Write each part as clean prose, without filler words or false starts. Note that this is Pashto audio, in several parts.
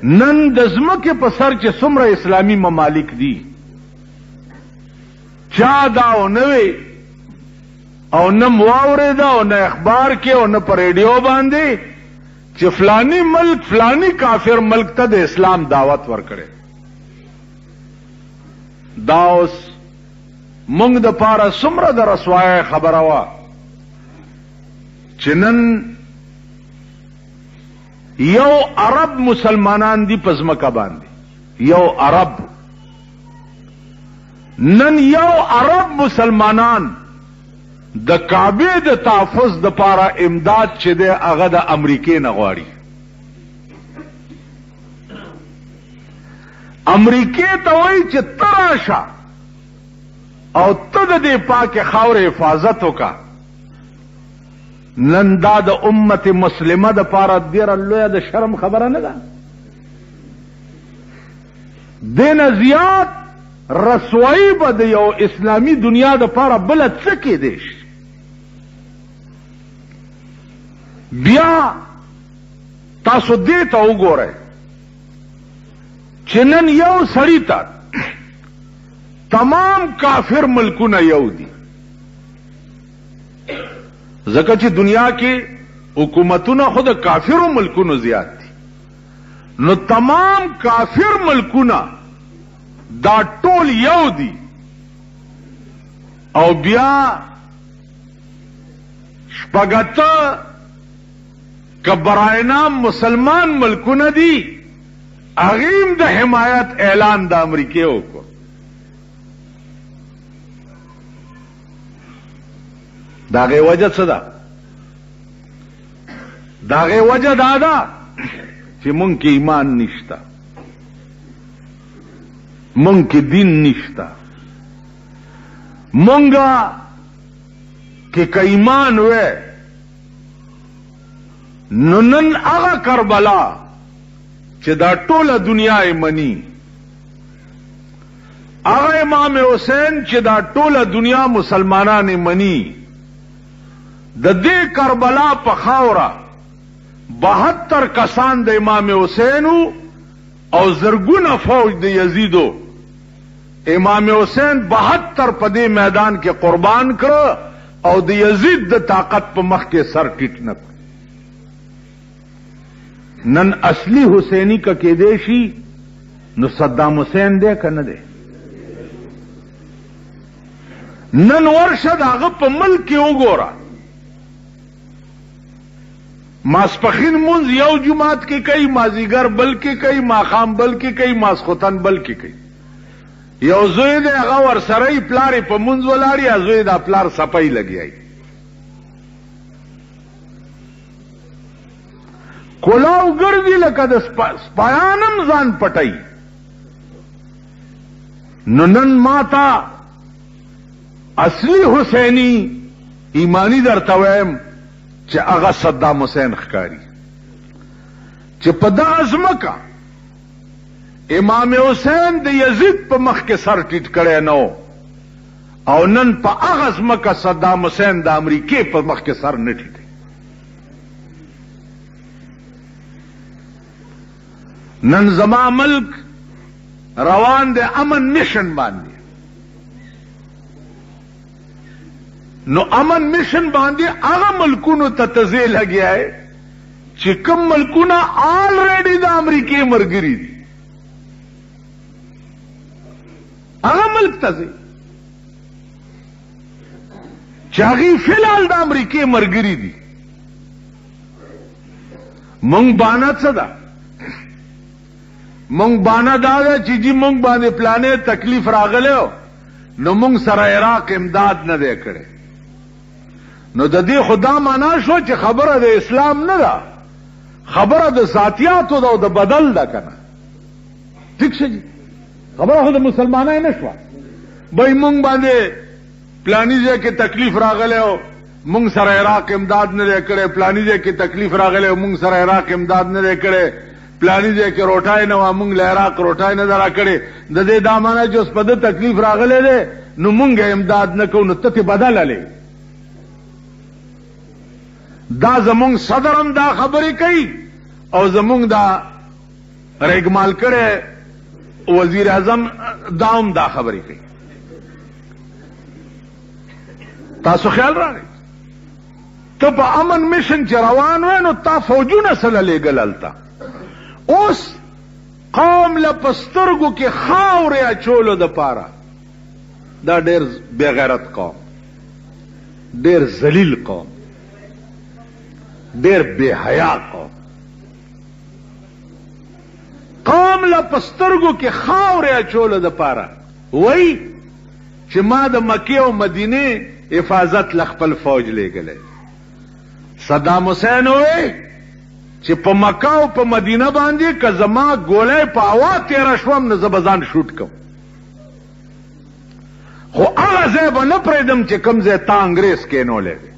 نن د ځمکې په سر چې څومره اسلامي ممالک دي چا دا ونه وی او نه واورېده او نه اخبار کې او نه په ریډیو باندې چې فلانی ملک فلانی کافر ملک ته د اسلام دعوت ورکړي. دا اوس موږ د پاره څومره د رسوایۍ خبره وه چې نن یو عرب مسلمانان دي په ځمکه باندې، یو عرب، نن یو عرب مسلمانان د کعبه د تحفظ د پاره امداد چې دی هغه د امریکې نه غواړي. امریکې ته وایي چې ته راشه او ته د دې پاکې خاورې حفاظت وکړه. نن دا د امت مسلمه د پاره ډېره لویه د شرم خبره نه ده. دینه زیات رسوایی به د یو اسلامي دنیا د پاره بله څه کېدی شي. بیا تاسو دې ته وګورئ چې نن یو سړي ته تمام کافر ملکونه یو دي، ځکه چې دنیا کې حکومتونه خود کافرو ملکونو زیات دي. نو تمام کافر ملکونه دا ټول یو دي او بیا شپږته که برای نام مسلمان ملکونه دي هغیم د حمایت اعلان د امریکې وکړ. داغه وجه څه ده؟ داغه وجه دا ده چې مونږ کې ایمان نشته، مونږ کې دین نشته. مونږه کې که ایمان وې نو نن هغه کربلا چې دا ټوله دنیا یې مني، هغه امام حسین چې دا ټوله دنیا مسلمانان یې مني، د دې کربلا په خاوره 72 کسان د امام حسین او زرګونه فوج د یزیدو. امام حسین 72 په دې میدان کې قربان کړ او د یزید د طاقت په مخ کې سر ټیټ نه کړ. نن اصلی حسینی کا کېدی شي نو صدام حسین دی که نه دی؟ نن ورشه د هغه په ملک کې وګوره، ماسپخین مونځ یو جماعت کې کوي، مازیګر بل کې کوي، ماښام بل کې کوي، ماسخوتن بل کې کوي. یو زوی دی هغه ورسره یې پلار یې په مونځ ولاړ یا زوی دا پلار سپی لګیایي. کولاو ګرځي لکه د سپایانم ځان پټي. نو نن ماتا اصلي حسینی ایمانی درته وایم چې هغه صدام حسین ښکاري چې په دغه ځمکه امام حسین د یزید په مخ کې سر ټیټ کړی نو او نن په هغه ځمکه صدام حسین د امریکې په مخ کې سر نه ټیټي. نن زما ملک روان دی امن مشن باندې. نو امن مشن باندې هغه ملکونو ته تزیل لګیا ہے چې کوم ملکونه آلریډي د امریکې مرګري دي. هغه ملک ته ځي چې هغه فلال د امریکې مرګري دي. مونږ باندې څه ده؟ مونږ باندې دا ده چې جی مونږ باندې پلانې تکلیف راغله نو مونږ سره عراق امداد نه دی کړی. نو د دې خدا معنا شو چې خبره د اسلام نه ده، خبره د ذاتیاتو ده او د بدل ده کنه. ٹھیک شي جی، خبره خو د مسلمانانو نه شو. بای مونږ باندې پلانی ځای کې تکلیف راغله او مونږ سره عراق امداد نه دی کړی، پلانی ځای کې تکلیف راغله او مونږ سره عراق امداد نه دی کړی، پلانی ځای کې روټای نه و مونږ له عراق روټای نه درا کړی. د دې دا معنا چې اوس په دې تکلیف راغله ده نو مونږ امداد نه کوو، نو ته بدل لې. دا زمونږ صدرم دا خبرې کوي او زمونږ دا ریګمال کړي وزیر اعظم داوم دا خبرې کوي. تاسو خیال راغی ته په امن میشن چې روان وې نو تا فوجونه سره لېږل هلته، اوس قوم له په سترګو کې خاورې اچولو دپاره دا ډېر بې غیرت قوم، ډېر ذلیل قوم، ډېر بې حیا قوم، قوم له په سترګو کې خاورې اچولو دپاره وایي چې ما د مکې او مدینې حفاظت له خپل فوج لېږلی. صدام حسین وایي چې په مکه او په مدینه باندې که زما ګولی په هوا تېره شوم نو زه به ځان شوټ کوم، خو هغه ځای به نه پرېږدم چې کوم ځای تا انګریز کېنولی دی،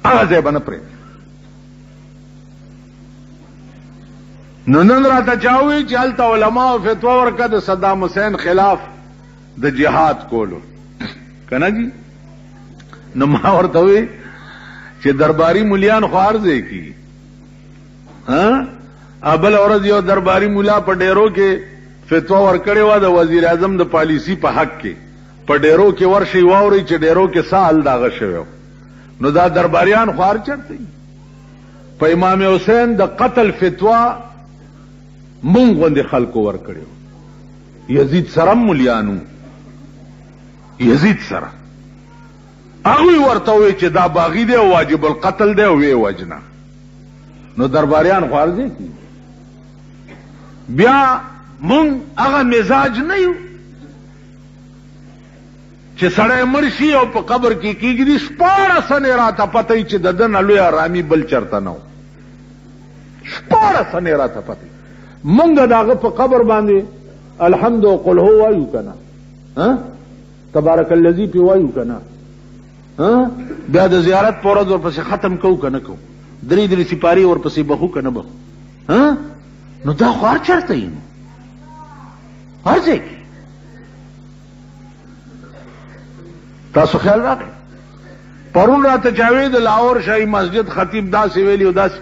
هغه ځای به نه پرېږدم. نو نن راته چا وایي چې هلته علماو فتوا ورکړه د صدام حسین خلاف د جهاد کولو، که نه جي؟ نو ما ورته وایي چې درباري ملیان خو هر ځای کېږي. بله ورځ یو درباري ملا په ډیرو کې فتوا ورکړې وه د وزیر اعظم د پالیسي په حق کې، په ډیرو کې ورشئ واورئ چې ډیرو کې سال داغه شوی. نو دا درباریان خو هر چېرته وي. په امام حسین د قتل فتوا مونږ غوندې خلکو ورکړې وه، یزید سره هم ملیانو، یزید سره هغوی ورته وایي چې دا باغي دی او واجب القتل دی او ویې وجنه. نو درباریان خو هر ځای کېږي. بیا مونږ هغه مزاج نه یو چې سړی مړ شي او په قبر کې کېږدي 14 سنې راته پته وي چې د ده نه لوی ارامي بل چېرته نه و. 14 سنې راته پته وي. مونږ د هغه په قبر باندې الحمد او قل هو وایو که نه، تبارک الذي پې وایو که نه، بیا د زیارت په ورځ ورپسې ختم کوو که نه کوو، 3 سپارې ورپسې بخو که نه بخو. نو دا خو هر چېرته یي، نو هر ځای کې. تاسو خیال راغی پرون راته چا وایي د لاهور شاهي مسجد خطیب داسې ویلي او داسې،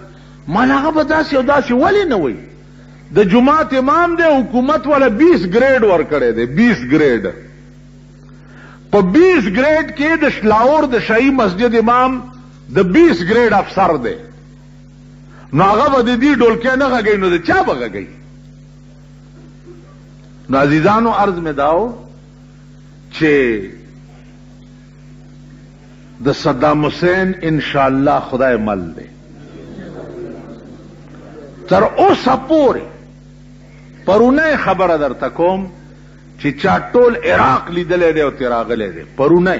مال هغه به داسې او داسې ولې نه وایي؟ د جماعت امام دی، حکومت والا 20 ګریډ ورکړی دی، 20 ګریډ. په 20 ګریډ کې د لاهور د شاهي مسجد امام د 20 ګریډ افسر دی. نو هغه به د دې ډولکی نه غږوي نو د چا به غږوي؟ نو عزیزانو عرض مې داو چې د صدام حسین انشاءالله خدای مل دی. تر اوسه پورې پرونه خبره درته کوم چې چا ټول عراق لیدلی دی او ترې راغلی دی، پرونه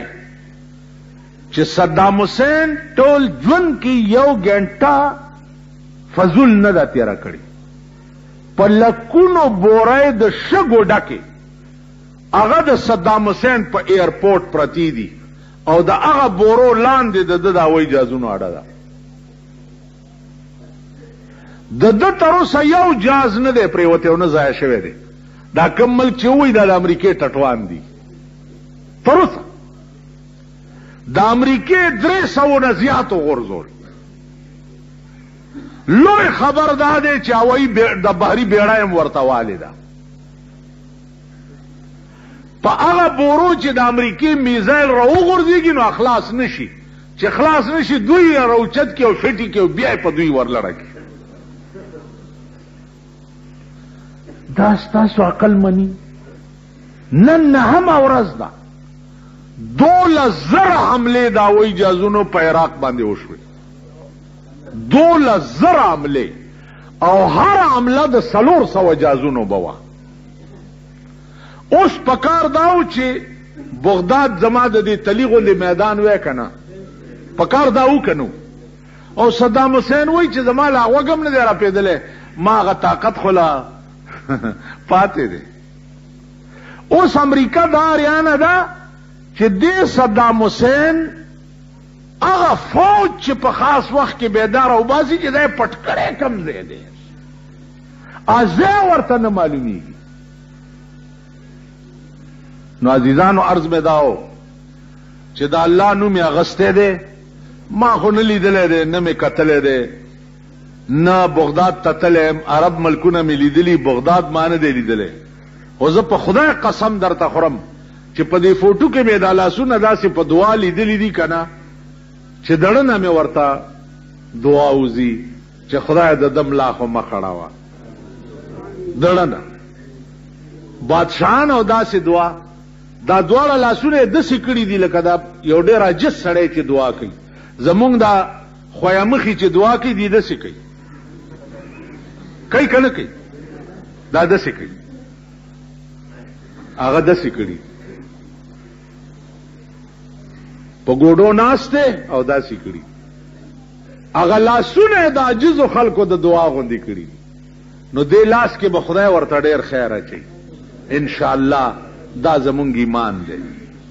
چې صدام حسین ټول ژوند کې 1 ګنټه فضول نه ده تېره کړې. په لکونو بورۍ د شګو ډکې هغه د صدام حسین په ایرپورټ پرتی دي او د هغه بورو لاندې د ده د هوایي جهازونو اډه ده. د ده تر اوسه یو جهاز نه دی پرېوتی او نه ضایع شوی دی. دا کوم ملک چې وایي دا د امریکې ټټوان دي. تر اوسه د امریکې 300 نه زیات وغورځول. لوی خبر دا دی چې هوایي د بحري بیړۍ هم ورته والې ده. په هغه بورو چې د امریکې میزایل راوغورځېږي نو خلاص نشي، چې خلاص نشي دوی یې راوچت کړي او فټي کړي او بیا یې په دوی ورلړه کړي. دا ستاسو عقل مني؟ نن 9مه ورځ ده 12,000 حملې د هوایي جهازونو په عراق باندې وشوې. 12,000 حملې او هر حمله د 400 جهازونو به وه. اوس پکار داو چې بغداد زما د دې تلی غوندې میدان وی که نه، پکار داو که نو. او صدام حسین وایي چې زما لا غوږ هم نه دی راپېدلی، ما هغه طاقت خو لا پاتې دی. اوس امریکا دا اریانه ده چې دې صدام حسین هغه فوج چې په خاص وخت کې بیدار او باسي چې دا یې پټ کړی کم ځای دی، ځای ورته نه معلومیږي. نو عزیزانو عرض مې داو چې دا الله نوم یې اغستی دی، ما خو نه لیدلی دی نه مې کتلی دی، نه بغداد ته تلم، عرب ملکونه مې لیدلي، بغداد ما نه دی لیدلی. خو زه په خدای قسم درته خورم چې په دې فوټو کې مې دا لاسونه داسې په دعا لیدلي دي که نه، چې دړنه مې ورته دعا وځي چې خدای د ده ملا خو مه خړوه. دړنه بادشاهان او داسې دعا، دا دواړه لاسونه یې داسې کړي دي لکه دا یو ډېر عاجز سړی چې دعا کوي. زمونږ دا خویامخي چې دعا کوي دی داسې کوي. کوي که نه کوي؟ دا داسې کوي. هغه داسې کړي په ګوډو ناست دی او داسې کړي. هغه لاسونه د عاجزو خلکو د دعا غوندې کړي. نو دې لاس کې به خدای ورته ډېر خیر اچوي انشاءالله. دا زمونږ ایمان دی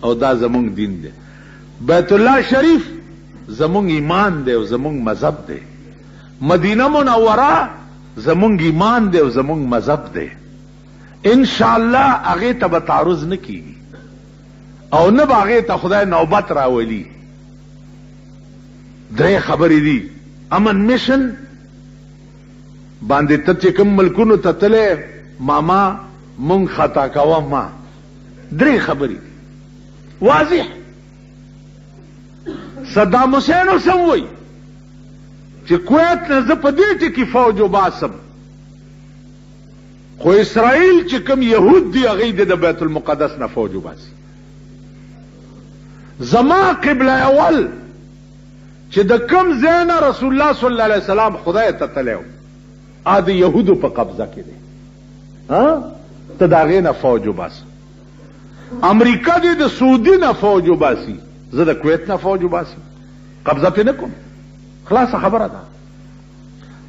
او دا زمونږ دین دی. بیت الله شریف زمونږ ایمان دی او زمونږ مذهب دی. مدینه منوره زمونږ ایمان دی او زمونږ مذهب دی. انشاءالله هغې ته به تعرض نه کیږي او نه به هغې ته خدای نوبت راولي. درې خبرې دي. امن میشن باندې ته چې کوم ملکونو ته تلې ماما مونږ خطا کوه ما. درې خبرې واضح. صدام حسین اوسم وی چې کویت نه زه په دې ټکي فوج وباسم، خو اسرائیل چې کوم یهود دي هغې د بیت المقدس نه فوج وباسي. زما قبله اول چې د کوم ځای نه رسول الله صلی الله علیه وسلم خدای ته تللی و د یهودو په قبضه کې دی. ته د هغې نه فوج وباسه. امریکا دې د سعودي نه فوج وباسي، زه د کویت نه فوج وباسم، قبضه پې نه کوم. خلاصه خبره ده.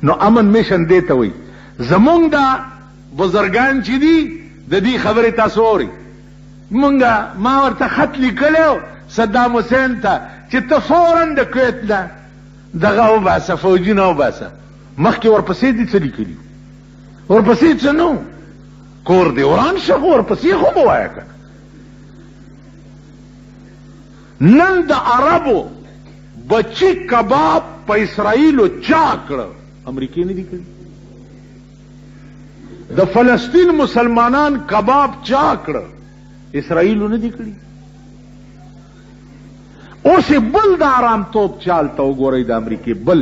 نو امن میشن دې ته وایي. زمونږ دا بزرګان چې دي د دې خبرې تاسو اورئ. مونږه ما ورته خط لیکلی و صدام حسین ته چې ته فورا د کویت نه دغه وباسه، فوجونه وباسه. مخکې ورپسې دې څه لیکلي وو؟ ورپسې څه نه و؟ کور دې وران شه خو ورپسې خو به وایه که نن د عربو بچی کباب په اسرائیلو چا کړه؟ امریکې نه دي کړي. د فلسطین مسلمانان کباب چا کړه؟ اسرائیلو نه دي کړي. اوس بل د آرامتوب چال ته وګورئ د امریکې بل.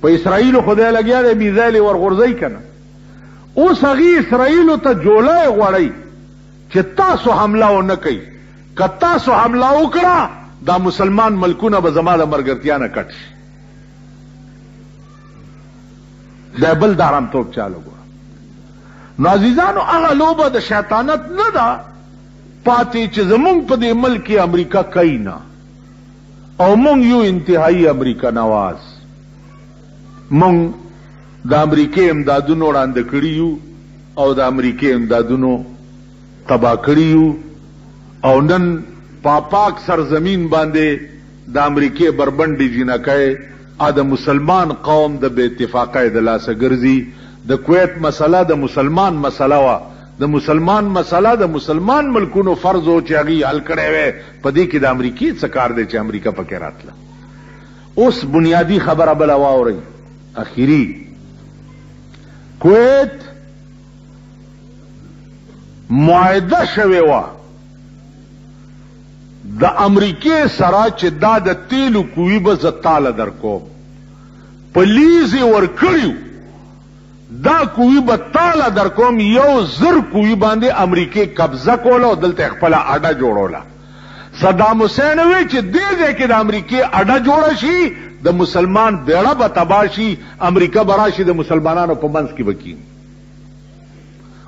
په اسرائیلو خدای لګیا دی میزایل یې ورغورځوي که نه. اوس هغې اسرائیلو ته جولی غواړئ چې تاسو حمله ونه کوئ. که تاسو حمله وکړه دا مسلمان ملکونه به زما د ملګرتیا نه کټ شي. دا بل د آرامتوب چال وګوره. نو عزیزانو هغه لوبه د شیطانت نه ده پاتې چې زمونږ په دې ملک کې امریکا کوي نه، او مونږ یو انتهایی امریکا نواز. مونږ د امریکې امدادونو وړاندې کړي یو او د امریکې امدادونو تباه کړي یو، او نن پاک سرزمین باندې د امریکې بربنډې جنکۍ د مسلمان قوم د بې اتفاقۍ د لاسه ګرځي. د کویت مسله د مسلمان مسله وه. د مسلمان مسله د مسلمان ملکونو فرض و چې هغې حل کړی وی. په دې کې د امریکې څه کار دی چې امریکا پکې راتله. اوس بنیادی خبره بله واورئ اخیری. کویت معاهده شوې وه د امریکې سره چې دا د تیلو کوي به زه تاله در کوم. په لیز یې ورکړي دا کوي به تاله در کوم. 1,000 کوي باندې امریکې قبضه کوله او دلته خپله اډه جوړوله. صدام حسین وی چې دې ځای کې د امریکې اډه جوړه شي د مسلمان بیړه به تباه شي، امریکا به راشي د مسلمانانو په منځ کې به کیني.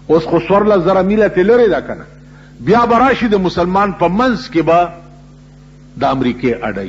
اوس خو 14,000 میله تې لرې ده که نه، بیا به راشي د مسلمان په منځ کې به د امریکې اډه